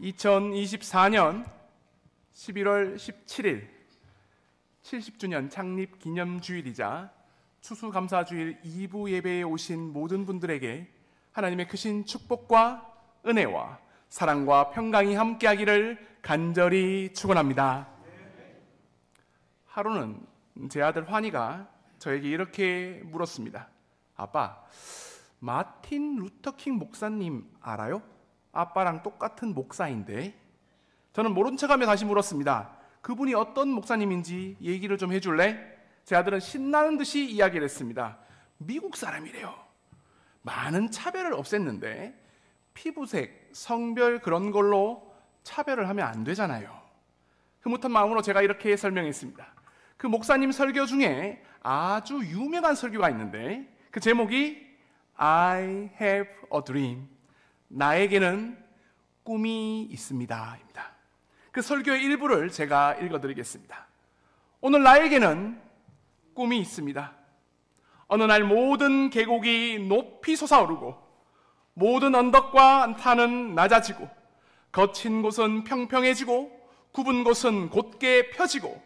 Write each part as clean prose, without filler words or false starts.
2024년 11월 17일 70주년 창립 기념주일이자 추수감사주일 2부 예배에 오신 모든 분들에게 하나님의 크신 축복과 은혜와 사랑과 평강이 함께하기를 간절히 축원합니다. 하루는 제 아들 환희가 저에게 이렇게 물었습니다. 아빠, 마틴 루터킹 목사님 알아요? 아빠랑 똑같은 목사인데. 저는 모른 척하며 다시 물었습니다. 그분이 어떤 목사님인지 얘기를 좀 해줄래? 제 아들은 신나는 듯이 이야기를 했습니다. 미국 사람이래요. 많은 차별을 없앴는데 피부색, 성별 그런 걸로 차별을 하면 안 되잖아요. 흐뭇한 마음으로 제가 이렇게 설명했습니다. 그 목사님 설교 중에 아주 유명한 설교가 있는데 그 제목이 I have a dream, 나에게는 꿈이 있습니다 입니다. 그 설교의 일부를 제가 읽어드리겠습니다. 오늘 나에게는 꿈이 있습니다. 어느 날 모든 계곡이 높이 솟아오르고 모든 언덕과 산은 낮아지고 거친 곳은 평평해지고 굽은 곳은 곧게 펴지고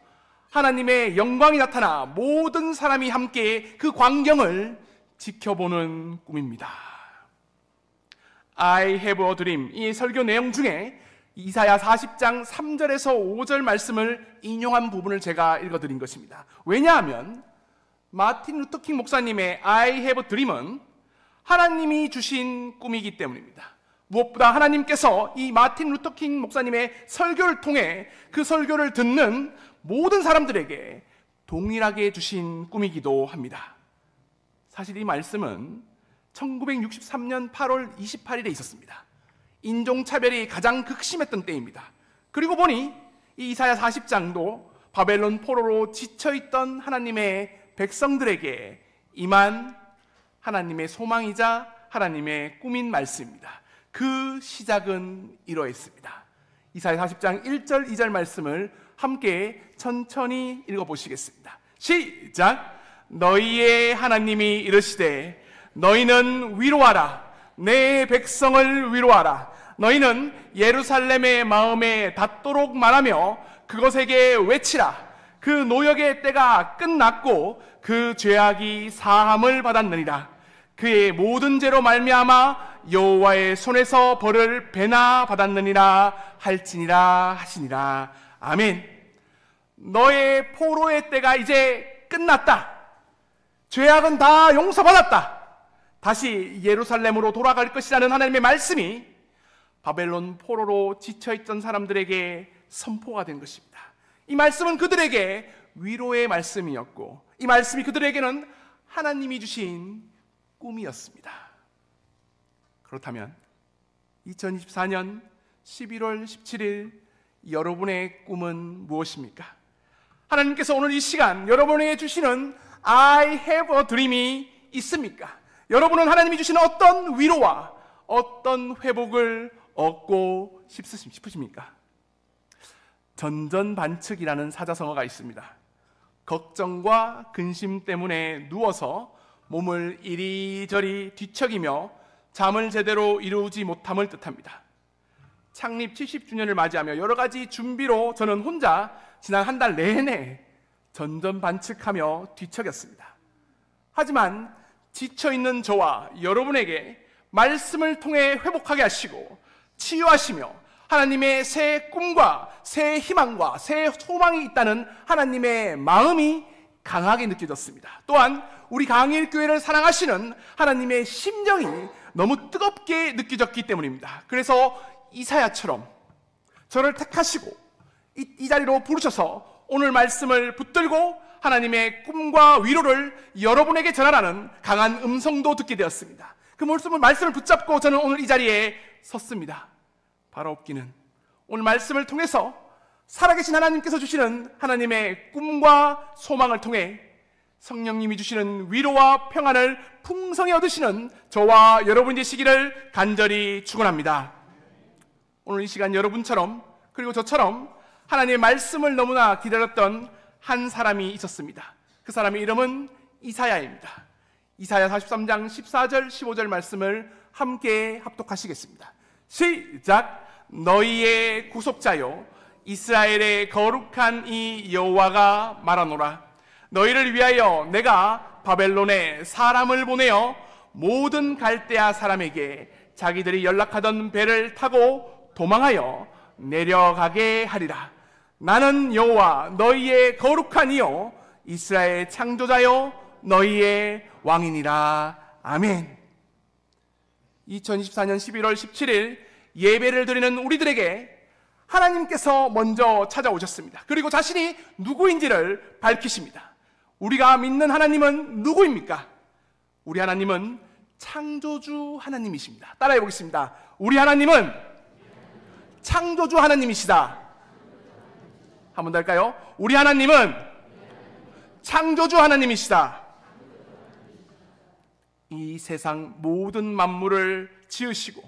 하나님의 영광이 나타나 모든 사람이 함께 그 광경을 지켜보는 꿈입니다. I have a dream, 이 설교 내용 중에 이사야 40장 3절에서 5절 말씀을 인용한 부분을 제가 읽어드린 것입니다. 왜냐하면 마틴 루터킹 목사님의 I have a dream은 하나님이 주신 꿈이기 때문입니다. 무엇보다 하나님께서 이 마틴 루터킹 목사님의 설교를 통해 그 설교를 듣는 모든 사람들에게 동일하게 주신 꿈이기도 합니다. 사실 이 말씀은 1963년 8월 28일에 있었습니다. 인종차별이 가장 극심했던 때입니다. 그리고 보니 이 이사야 40장도 바벨론 포로로 지쳐있던 하나님의 백성들에게 임한 하나님의 소망이자 하나님의 꿈인 말씀입니다. 그 시작은 이러했습니다. 이사야 40장 1절 2절 말씀을 함께 천천히 읽어보시겠습니다. 시작! 너희의 하나님이 이르시되 너희는 위로하라. 내 백성을 위로하라. 너희는 예루살렘의 마음에 닿도록 말하며 그것에게 외치라. 그 노역의 때가 끝났고 그 죄악이 사함을 받았느니라. 그의 모든 죄로 말미암아 여호와의 손에서 벌을 배나 받았느니라 할지니라 하시니라. 아멘. 너의 포로의 때가 이제 끝났다. 죄악은 다 용서받았다. 다시 예루살렘으로 돌아갈 것이라는 하나님의 말씀이 바벨론 포로로 지쳐있던 사람들에게 선포가 된 것입니다. 이 말씀은 그들에게 위로의 말씀이었고 이 말씀이 그들에게는 하나님이 주신 꿈이었습니다. 그렇다면 2024년 11월 17일 여러분의 꿈은 무엇입니까? 하나님께서 오늘 이 시간 여러분에게 주시는 I have a dream이 있습니까? 여러분은 하나님이 주시는 어떤 위로와 어떤 회복을 얻고 싶으십니까? 전전반측이라는 사자성어가 있습니다. 걱정과 근심 때문에 누워서 몸을 이리저리 뒤척이며 잠을 제대로 이루지 못함을 뜻합니다. 창립 70주년을 맞이하며 여러 가지 준비로 저는 혼자 지난 한 달 내내 전전반측하며 뒤척였습니다. 하지만 지쳐있는 저와 여러분에게 말씀을 통해 회복하게 하시고 치유하시며 하나님의 새 꿈과 새 희망과 새 소망이 있다는 하나님의 마음이 강하게 느껴졌습니다. 또한 우리 강일교회를 사랑하시는 하나님의 심정이 너무 뜨겁게 느껴졌기 때문입니다. 그래서 이사야처럼 저를 택하시고 이 자리로 부르셔서 오늘 말씀을 붙들고 하나님의 꿈과 위로를 여러분에게 전하라는 강한 음성도 듣게 되었습니다. 그 말씀을 붙잡고 저는 오늘 이 자리에 섰습니다. 바로 없기는 오늘 말씀을 통해서 살아계신 하나님께서 주시는 하나님의 꿈과 소망을 통해 성령님이 주시는 위로와 평안을 풍성히 얻으시는 저와 여러분 되시기를 간절히 축원합니다. 오늘 이 시간 여러분처럼 그리고 저처럼 하나님의 말씀을 너무나 기다렸던 한 사람이 있었습니다. 그 사람의 이름은 이사야입니다. 이사야 43장 14절 15절 말씀을 함께 합독하시겠습니다. 시작! 너희의 구속자요 이스라엘의 거룩한 이 여호와가 말하노라. 너희를 위하여 내가 바벨론에 사람을 보내어 모든 갈대아 사람에게 자기들이 연락하던 배를 타고 도망하여 내려가게 하리라. 나는 여호와 너희의 거룩한 이요 이스라엘 창조자요 너희의 왕이니라. 아멘. 2024년 11월 17일 예배를 드리는 우리들에게 하나님께서 먼저 찾아오셨습니다. 그리고 자신이 누구인지를 밝히십니다. 우리가 믿는 하나님은 누구입니까? 우리 하나님은 창조주 하나님이십니다. 따라해 보겠습니다. 우리 하나님은 창조주 하나님이시다. 한 번 더 할까요? 우리 하나님은 창조주 하나님이시다. 이 세상 모든 만물을 지으시고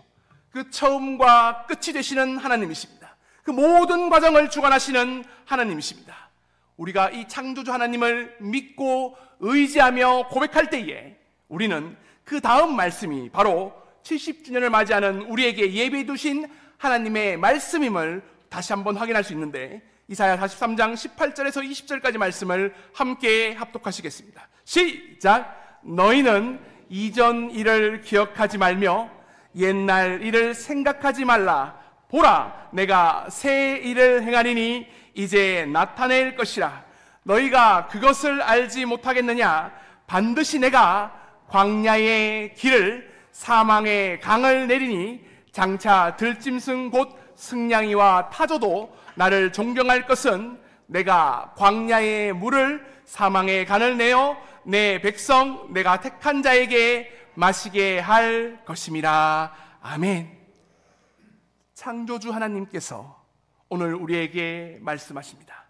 그 처음과 끝이 되시는 하나님이십니다. 그 모든 과정을 주관하시는 하나님이십니다. 우리가 이 창조주 하나님을 믿고 의지하며 고백할 때에 우리는 그 다음 말씀이 바로 70주년을 맞이하는 우리에게 예비해 두신 하나님의 말씀임을 다시 한번 확인할 수 있는데, 이사야 43장 18절에서 20절까지 말씀을 함께 합독하시겠습니다. 시작! 너희는 이전 일을 기억하지 말며 옛날 일을 생각하지 말라. 보라, 내가 새 일을 행하리니 이제 나타낼 것이라. 너희가 그것을 알지 못하겠느냐? 반드시 내가 광야의 길을 사망의 강을 내리니 장차 들짐승 곧 승냥이와 타조도 나를 존경할 것은 내가 광야의 물을 사망의 간을 내어 내 백성 내가 택한 자에게 마시게 할 것임이라. 아멘. 창조주 하나님께서 오늘 우리에게 말씀하십니다.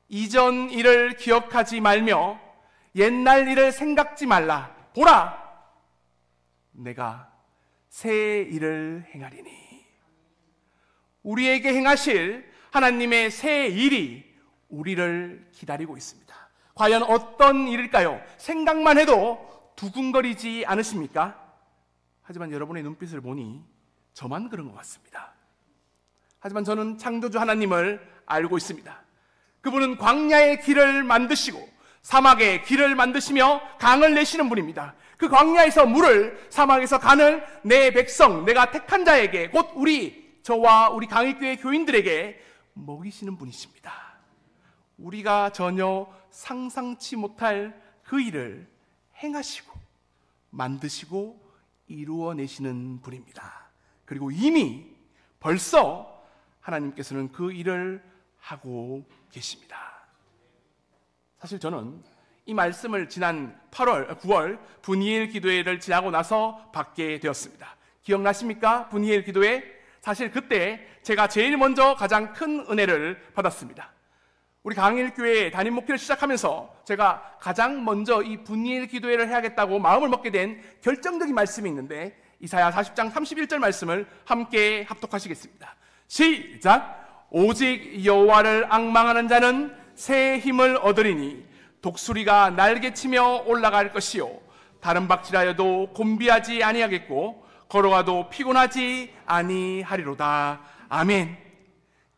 이전 일을 기억하지 말며 옛날 일을 생각지 말라. 보라, 내가 새 일을 행하리니. 우리에게 행하실 하나님의 새 일이 우리를 기다리고 있습니다. 과연 어떤 일일까요? 생각만 해도 두근거리지 않으십니까? 하지만 여러분의 눈빛을 보니 저만 그런 것 같습니다. 하지만 저는 창조주 하나님을 알고 있습니다. 그분은 광야의 길을 만드시고 사막의 길을 만드시며 강을 내시는 분입니다. 그 광야에서 물을, 사막에서 간을 내 백성, 내가 택한 자에게, 곧 저와 우리 강일교회 교인들에게 먹이시는 분이십니다. 우리가 전혀 상상치 못할 그 일을 행하시고 만드시고 이루어내시는 분입니다. 그리고 이미 벌써 하나님께서는 그 일을 하고 계십니다. 사실 저는 이 말씀을 지난 9월 분이엘 기도회를 지나고 나서 받게 되었습니다. 기억나십니까? 분이엘 기도회? 사실 그때 제가 제일 먼저 가장 큰 은혜를 받았습니다. 우리 강일교회 담임 목회를 시작하면서 제가 가장 먼저 이 분이엘 기도회를 해야겠다고 마음을 먹게 된 결정적인 말씀이 있는데, 이사야 40장 31절 말씀을 함께 합독하시겠습니다. 시작! 오직 여호와를 앙망하는 자는 새 힘을 얻으리니 독수리가 날개치며 올라갈 것이요 다른 박질하여도 곤비하지 아니하겠고 걸어가도 피곤하지 아니하리로다. 아멘.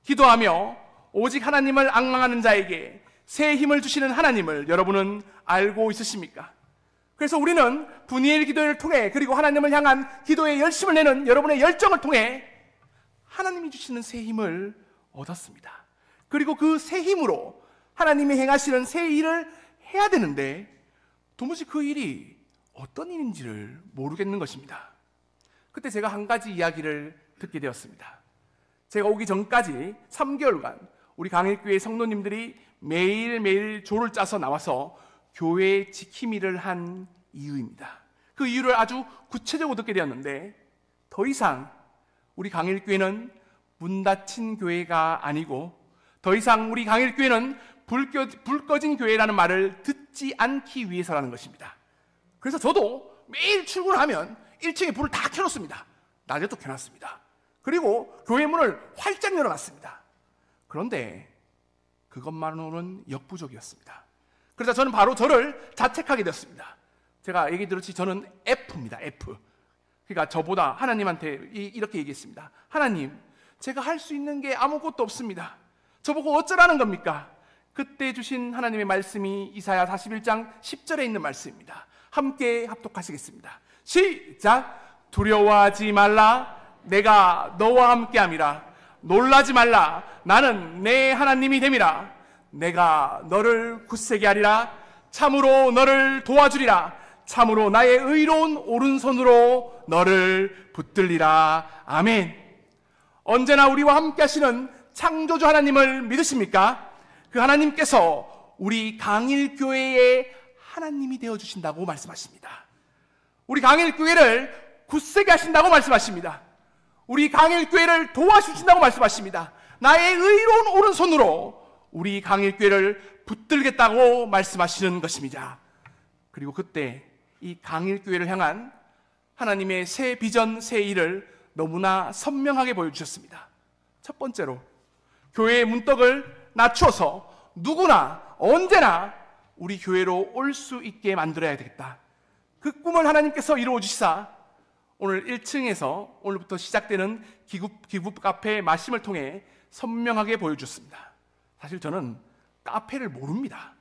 기도하며 오직 하나님을 앙망하는 자에게 새 힘을 주시는 하나님을 여러분은 알고 있으십니까? 그래서 우리는 분이엘 기도를 통해, 그리고 하나님을 향한 기도에 열심을 내는 여러분의 열정을 통해 하나님이 주시는 새 힘을 얻었습니다. 그리고 그 새 힘으로 하나님이 행하시는 새 일을 해야 되는데 도무지 그 일이 어떤 일인지를 모르겠는 것입니다. 그때 제가 한 가지 이야기를 듣게 되었습니다. 제가 오기 전까지 3개월간 우리 강일교회 성도님들이 매일매일 조를 짜서 나와서 교회 지킴 일을 한 이유입니다. 그 이유를 아주 구체적으로 듣게 되었는데, 더 이상 우리 강일교회는 문 닫힌 교회가 아니고 더 이상 우리 강일교회는 불 꺼진 교회라는 말을 듣지 않기 위해서라는 것입니다. 그래서 저도 매일 출근하면 1층에 불을 다 켜놓습니다. 낮에도 켜놨습니다. 그리고 교회 문을 활짝 열어놨습니다. 그런데 그것만으로는 역부족이었습니다. 그래서 저는 바로 저를 자책하게 되었습니다. 제가 얘기 들었지, 저는 F입니다. F. 그러니까 저보다 하나님한테 이렇게 얘기했습니다. 하나님, 제가 할 수 있는 게 아무것도 없습니다. 저보고 어쩌라는 겁니까? 그때 주신 하나님의 말씀이 이사야 41장 10절에 있는 말씀입니다. 함께 합독하시겠습니다. 시작! 두려워하지 말라. 내가 너와 함께함이라. 놀라지 말라. 나는 내 하나님이 됨이라. 내가 너를 굳세게 하리라. 참으로 너를 도와주리라. 참으로 나의 의로운 오른손으로 너를 붙들리라. 아멘. 언제나 우리와 함께 하시는 창조주 하나님을 믿으십니까? 그 하나님께서 우리 강일교회의 하나님이 되어주신다고 말씀하십니다. 우리 강일교회를 굳세게 하신다고 말씀하십니다. 우리 강일교회를 도와주신다고 말씀하십니다. 나의 의로운 오른손으로 우리 강일교회를 붙들겠다고 말씀하시는 것입니다. 그리고 그때 이 강일교회를 향한 하나님의 새 비전, 새 일을 너무나 선명하게 보여주셨습니다. 첫 번째로 교회의 문턱을 낮추어서 누구나 언제나 우리 교회로 올 수 있게 만들어야 되겠다. 그 꿈을 하나님께서 이루어 주시사 오늘 1층에서 오늘부터 시작되는 기부 카페 마심을 통해 선명하게 보여주셨습니다. 사실 저는 카페를 모릅니다.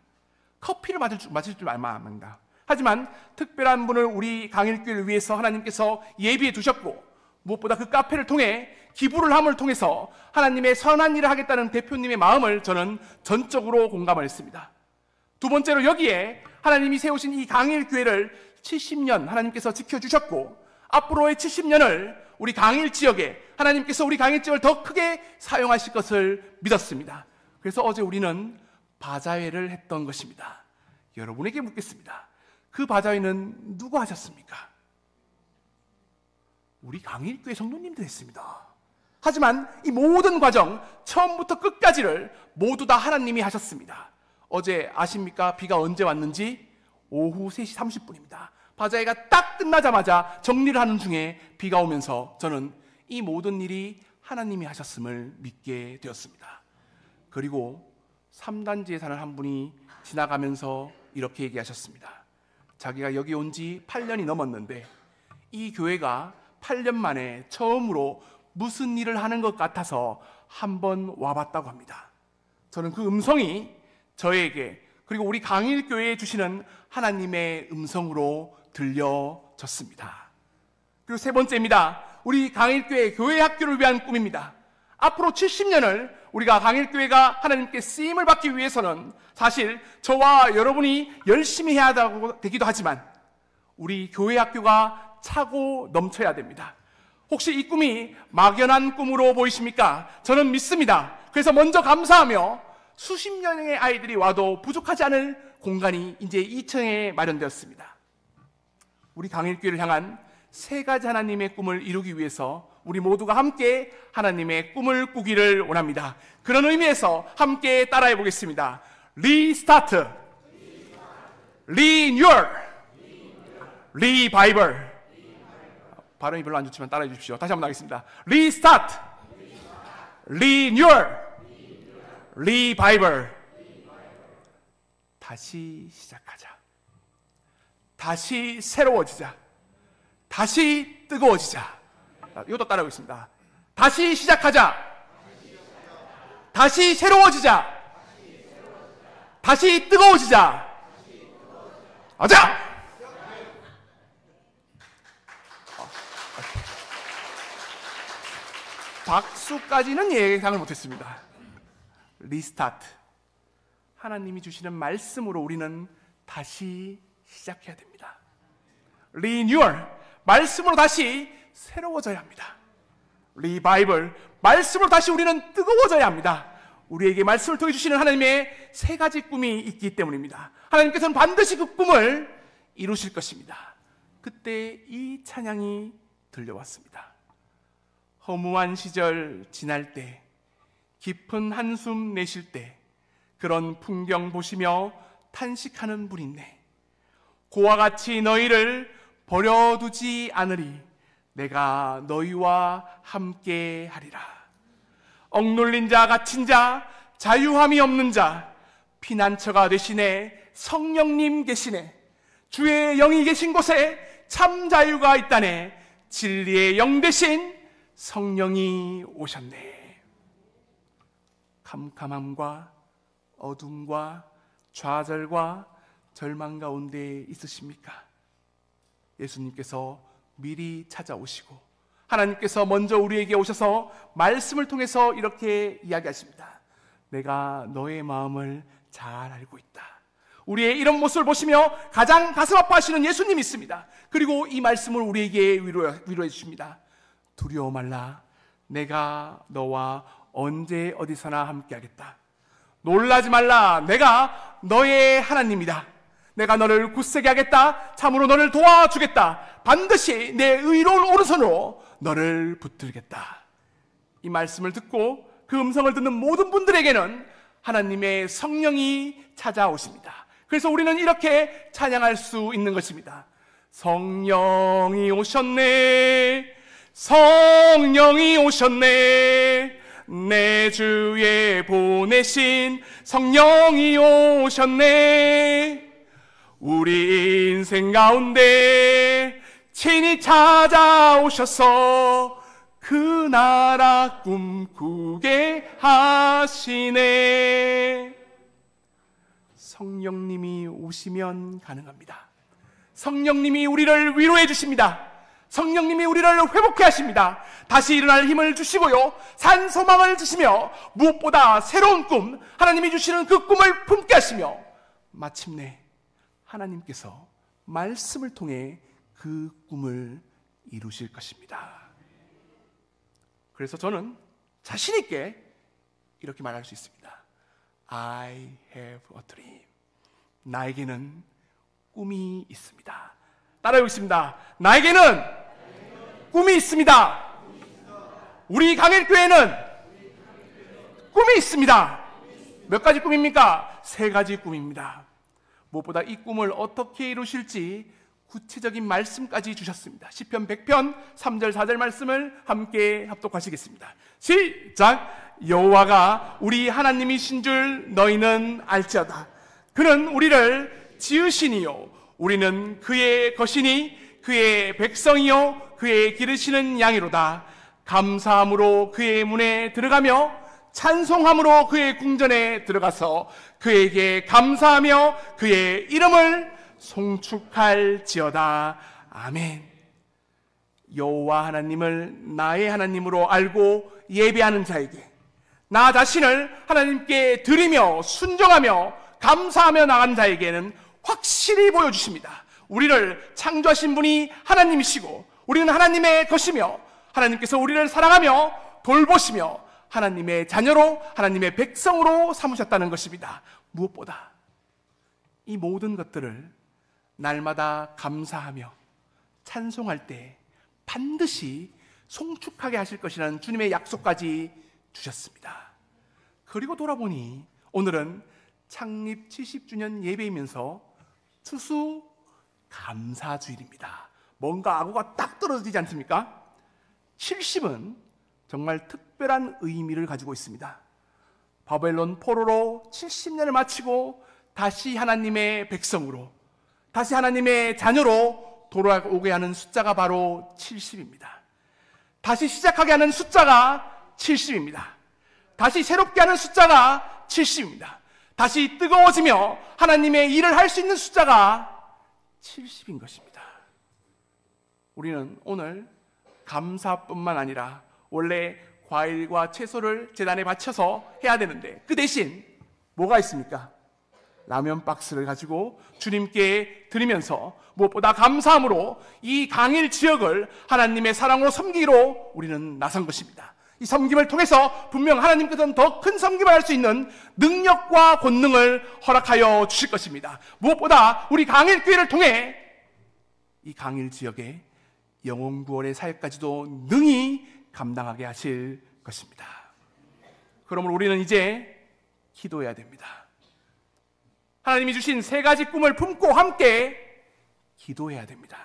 커피를 마실 줄 알만합니다. 하지만 특별한 분을 우리 강일교회를 위해서 하나님께서 예비해 두셨고, 무엇보다 그 카페를 통해 기부를 함을 통해서 하나님의 선한 일을 하겠다는 대표님의 마음을 저는 전적으로 공감을 했습니다. 두 번째로 여기에 하나님이 세우신 이 강일교회를 70년 하나님께서 지켜주셨고, 앞으로의 70년을 우리 강일 지역에 하나님께서 우리 강일 지역을 더 크게 사용하실 것을 믿었습니다. 그래서 어제 우리는 바자회를 했던 것입니다. 여러분에게 묻겠습니다. 그 바자회는 누가 하셨습니까? 우리 강일교회 성도님들 했습니다. 하지만 이 모든 과정 처음부터 끝까지를 모두 다 하나님이 하셨습니다. 어제 아십니까? 비가 언제 왔는지? 오후 3시 30분입니다. 바자회가 딱 끝나자마자 정리를 하는 중에 비가 오면서 저는 이 모든 일이 하나님이 하셨음을 믿게 되었습니다. 그리고 3단지에 사는 한 분이 지나가면서 이렇게 얘기하셨습니다. 자기가 여기 온 지 8년이 넘었는데 이 교회가 8년 만에 처음으로 무슨 일을 하는 것 같아서 한번 와봤다고 합니다. 저는 그 음성이 저에게 그리고 우리 강일교회에 주시는 하나님의 음성으로 들려졌습니다. 그리고 세 번째입니다. 우리 강일교회 교회 학교를 위한 꿈입니다. 앞으로 70년을 우리가 강일교회가 하나님께 쓰임을 받기 위해서는 사실 저와 여러분이 열심히 해야 되기도 하지만 우리 교회 학교가 차고 넘쳐야 됩니다. 혹시 이 꿈이 막연한 꿈으로 보이십니까? 저는 믿습니다. 그래서 먼저 감사하며 수십 명의 아이들이 와도 부족하지 않을 공간이 이제 2층에 마련되었습니다. 우리 강일교회를 향한 세 가지 하나님의 꿈을 이루기 위해서 우리 모두가 함께 하나님의 꿈을 꾸기를 원합니다. 그런 의미에서 함께 따라해 보겠습니다. 리스타트, 리뉴얼, 리바이벌. 발음이 별로 안 좋지만 따라해 주십시오. 다시 한번 하겠습니다. 리스타트, 리뉴얼, 리바이벌. 다시 시작하자. 다시 새로워지자. 다시 뜨거워지자. 이것도 따라하겠습니다. 다시 시작하자. 다시 새로워지자. 다시 뜨거워지자. 가자! 박수까지는 예상을 못했습니다. 리스타트. 하나님이 주시는 말씀으로 우리는 다시 시작해야 됩니다. 리뉴얼. 말씀으로 다시 새로워져야 합니다. 리바이벌. 말씀으로 다시 우리는 뜨거워져야 합니다. 우리에게 말씀을 통해 주시는 하나님의 세 가지 꿈이 있기 때문입니다. 하나님께서는 반드시 그 꿈을 이루실 것입니다. 그때 이 찬양이 들려왔습니다. 허무한 시절 지날 때, 깊은 한숨 내쉴 때, 그런 풍경 보시며 탄식하는 분 있네. 고와 같이 너희를 버려두지 않으리. 내가 너희와 함께 하리라. 억눌린 자, 갇힌 자, 자유함이 없는 자, 피난처가 되시네. 성령님 계시네. 주의 영이 계신 곳에 참 자유가 있다네. 진리의 영 대신 성령이 오셨네. 캄캄함과 어둠과 좌절과 절망 가운데 있으십니까? 예수님께서 미리 찾아오시고 하나님께서 먼저 우리에게 오셔서 말씀을 통해서 이렇게 이야기하십니다. 내가 너의 마음을 잘 알고 있다. 우리의 이런 모습을 보시며 가장 가슴 아파하시는 예수님이 있습니다. 그리고 이 말씀을 우리에게 위로해 주십니다. 두려워 말라. 내가 너와 언제 어디서나 함께하겠다. 놀라지 말라. 내가 너의 하나님이다. 내가 너를 굳세게 하겠다. 참으로 너를 도와주겠다. 반드시 내 의로운 오른손으로 너를 붙들겠다. 이 말씀을 듣고 그 음성을 듣는 모든 분들에게는 하나님의 성령이 찾아오십니다. 그래서 우리는 이렇게 찬양할 수 있는 것입니다. 성령이 오셨네. 성령이 오셨네. 내 주에 보내신 성령이 오셨네. 우리 인생 가운데 친히 찾아오셔서 그 나라 꿈꾸게 하시네. 성령님이 오시면 가능합니다. 성령님이 우리를 위로해 주십니다. 성령님이 우리를 회복해 하십니다. 다시 일어날 힘을 주시고요, 산 소망을 주시며 무엇보다 새로운 꿈, 하나님이 주시는 그 꿈을 품게 하시며 마침내 하나님께서 말씀을 통해 그 꿈을 이루실 것입니다. 그래서 저는 자신 있게 이렇게 말할 수 있습니다. I have a dream. 나에게는 꿈이 있습니다. 따라해보겠습니다. 나에게는 꿈이 있습니다. 우리 강일교회는 꿈이 있습니다. 몇 가지 꿈입니까? 3가지 꿈입니다. 무엇보다 이 꿈을 어떻게 이루실지 구체적인 말씀까지 주셨습니다. 시편 100편 3절 4절 말씀을 함께 합독하시겠습니다. 시작! 여호와가 우리 하나님이신 줄 너희는 알지어다. 그는 우리를 지으시니요 우리는 그의 것이니 그의 백성이요 그의 기르시는 양이로다. 감사함으로 그의 문에 들어가며 찬송함으로 그의 궁전에 들어가서 그에게 감사하며 그의 이름을 송축할지어다. 아멘. 여호와 하나님을 나의 하나님으로 알고 예배하는 자에게, 나 자신을 하나님께 드리며 순종하며 감사하며 나간 자에게는 확실히 보여주십니다. 우리를 창조하신 분이 하나님이시고 우리는 하나님의 것이며 하나님께서 우리를 사랑하며 돌보시며 하나님의 자녀로 하나님의 백성으로 삼으셨다는 것입니다. 무엇보다 이 모든 것들을 날마다 감사하며 찬송할 때 반드시 송축하게 하실 것이라는 주님의 약속까지 주셨습니다. 그리고 돌아보니 오늘은 창립 70주년 예배이면서 추수 감사주일입니다. 뭔가 아구가 딱 떨어지지 않습니까? 70은 정말 특별한 의미를 가지고 있습니다. 바벨론 포로로 70년을 마치고 다시 하나님의 백성으로, 다시 하나님의 자녀로 돌아오게 하는 숫자가 바로 70입니다. 다시 시작하게 하는 숫자가 70입니다. 다시 새롭게 하는 숫자가 70입니다. 다시 뜨거워지며 하나님의 일을 할 수 있는 숫자가 70인 것입니다. 우리는 오늘 감사뿐만 아니라 원래 과일과 채소를 제단에 바쳐서 해야 되는데 그 대신 뭐가 있습니까? 라면 박스를 가지고 주님께 드리면서 무엇보다 감사함으로 이 강일 지역을 하나님의 사랑으로 섬기기로 우리는 나선 것입니다. 이 섬김을 통해서 분명 하나님께서는 더 큰 섬김을 할 수 있는 능력과 권능을 허락하여 주실 것입니다. 무엇보다 우리 강일교회를 통해 이 강일 지역의 영혼구원의 사역까지도 능히 감당하게 하실 것입니다. 그러므로 우리는 이제 기도해야 됩니다. 하나님이 주신 3가지 꿈을 품고 함께 기도해야 됩니다.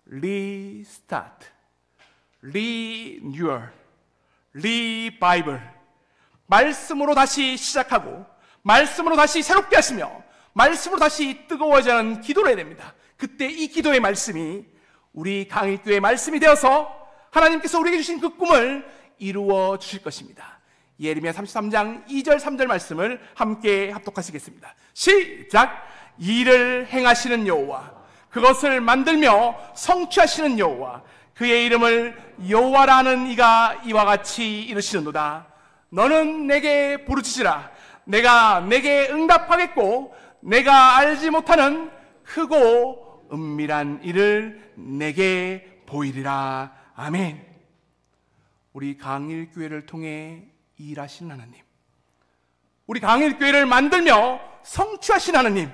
Restart, Renewal, Revival. 말씀으로 다시 시작하고 말씀으로 다시 새롭게 하시며 말씀으로 다시 뜨거워지는 기도를 해야 됩니다. 그때 이 기도의 말씀이 우리 강일교회의 말씀이 되어서 하나님께서 우리에게 주신 그 꿈을 이루어 주실 것입니다. 예레미야 33장 2절 3절 말씀을 함께 합독하시겠습니다. 시작! 일을 행하시는 여호와, 그것을 만들며 성취하시는 여호와, 그의 이름을 여호와라 하는 이가 이와 같이 이르시는도다. 너는 내게 부르짖으라. 내가 내게 응답하겠고 내가 알지 못하는 크고 은밀한 일을 내게 보이리라. 아멘. 우리 강일교회를 통해 일하시는 하나님, 우리 강일교회를 만들며 성취하신 하나님,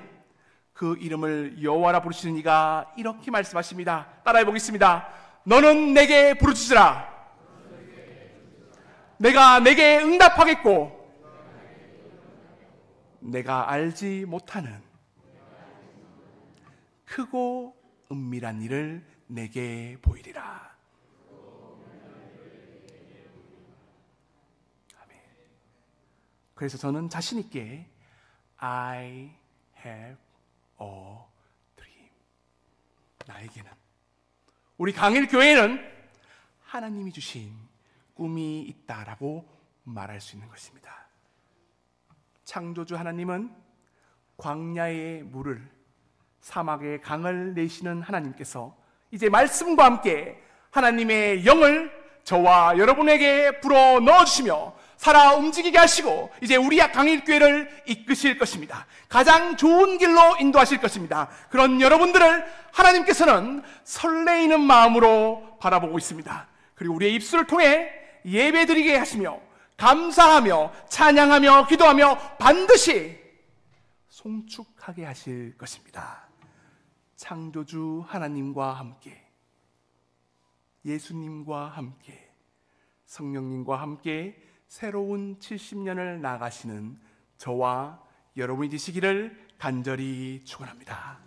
그 이름을 여호와라 부르시는 이가 이렇게 말씀하십니다. 따라해 보겠습니다. 너는 내게 부르짖으라. 내가 내게 응답하겠고 내가 알지 못하는 크고 은밀한 일을 내게 보이리라. 아멘. 그래서 저는 자신 있게 I have a dream, 나에게는, 우리 강일교회에는 하나님이 주신 꿈이 있다라고 말할 수 있는 것입니다. 창조주 하나님은 광야의 물을, 사막의 강을 내시는 하나님께서 이제 말씀과 함께 하나님의 영을 저와 여러분에게 불어 넣어주시며 살아 움직이게 하시고 이제 우리 강일교회를 이끄실 것입니다. 가장 좋은 길로 인도하실 것입니다. 그런 여러분들을 하나님께서는 설레이는 마음으로 바라보고 있습니다. 그리고 우리의 입술을 통해 예배드리게 하시며 감사하며 찬양하며 기도하며 반드시 송축하게 하실 것입니다. 창조주 하나님과 함께, 예수님과 함께, 성령님과 함께 새로운 70년을 나가시는 저와 여러분이 되시기를 간절히 축원합니다.